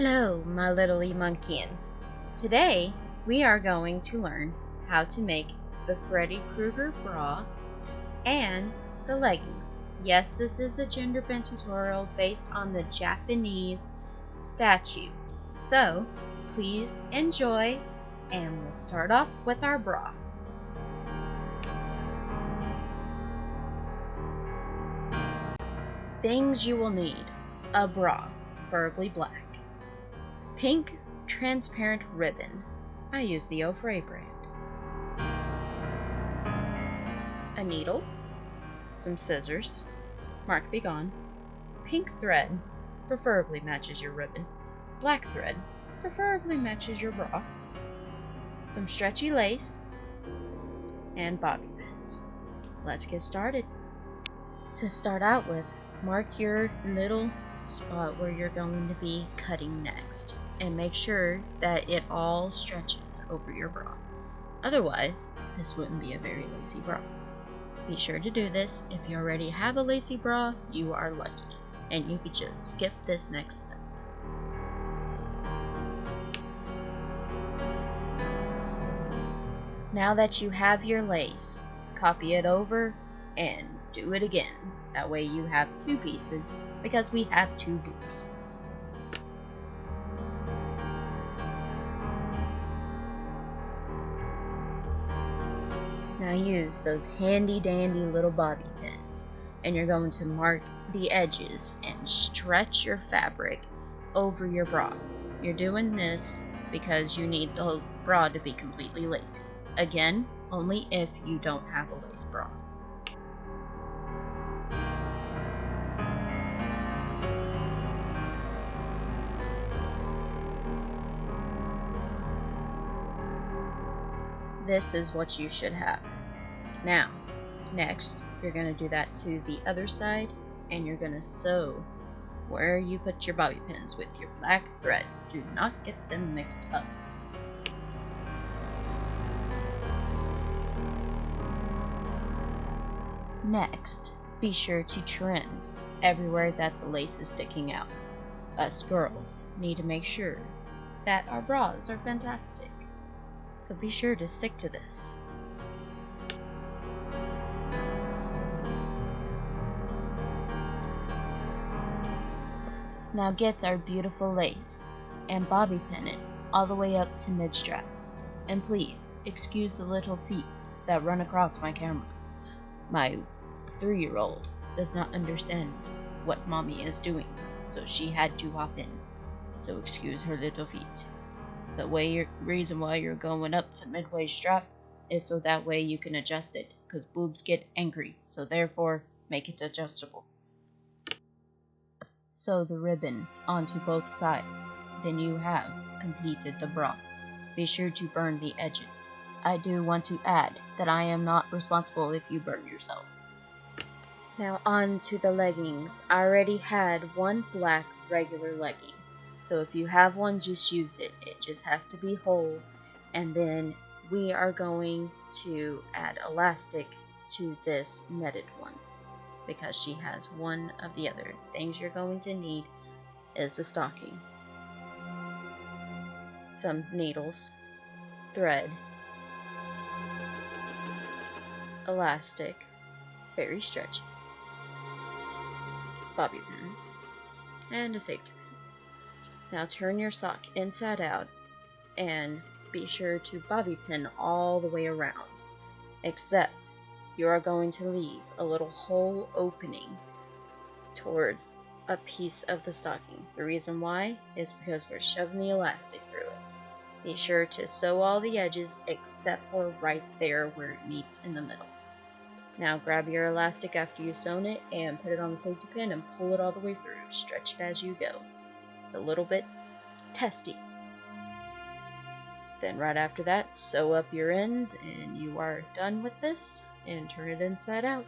Hello, my little monkeys. Today, we are going to learn how to make the Freddy Krueger bra and the leggings. Yes, this is a gender bent tutorial based on the Japanese statue. So, please enjoy, and we'll start off with our bra. Things you will need: a bra, preferably black. Pink transparent ribbon. I use the Ofray brand. A needle, some scissors, mark be gone. Pink thread, preferably matches your ribbon. Black thread, preferably matches your bra. Some stretchy lace, and bobby pins. Let's get started. To start out with, mark your little spot where you're going to be cutting next, and make sure that it all stretches over your bra. Otherwise, this wouldn't be a very lacy bra. Be sure to do this. If you already have a lacy bra, you are lucky, and you could just skip this next step. Now that you have your lace, copy it over and do it again. That way you have two pieces, because we have two boobs. Now use those handy dandy little bobby pins, and you're going to mark the edges and stretch your fabric over your bra. You're doing this because you need the bra to be completely lacy. Again, only if you don't have a lace bra. This is what you should have. Now, next, you're going to do that to the other side, and you're going to sew where you put your bobby pins with your black thread. Do not get them mixed up. Next, be sure to trim everywhere that the lace is sticking out. Us girls need to make sure that our bras are fantastic, so be sure to stick to this. Now get our beautiful lace and bobby pin it all the way up to mid-strap. And please, excuse the little feet that run across my camera. My 3-year-old does not understand what mommy is doing, so she had to hop in. So excuse her little feet. The reason why you're going up to midway strap is so that way you can adjust it, because boobs get angry, so therefore make it adjustable. Sew the ribbon onto both sides, then you have completed the bra. Be sure to burn the edges. I do want to add that I am not responsible if you burn yourself. Now on to the leggings. I already had one black regular legging, so if you have one, just use it. It just has to be whole. And then we are going to add elastic to this netted one, because she has one of the other things you're going to need is the stocking, some needles, thread, elastic, very stretchy, bobby pins, and a safety pin. Now turn your sock inside out and be sure to bobby pin all the way around, except you are going to leave a little hole opening towards a piece of the stocking. The reason why is because we're shoving the elastic through it. Be sure to sew all the edges except for right there where it meets in the middle. Now grab your elastic after you've sewn it and put it on the safety pin and pull it all the way through. Stretch it as you go. It's a little bit testy. Then right after that, sew up your ends and you are done with this, and turn it inside out.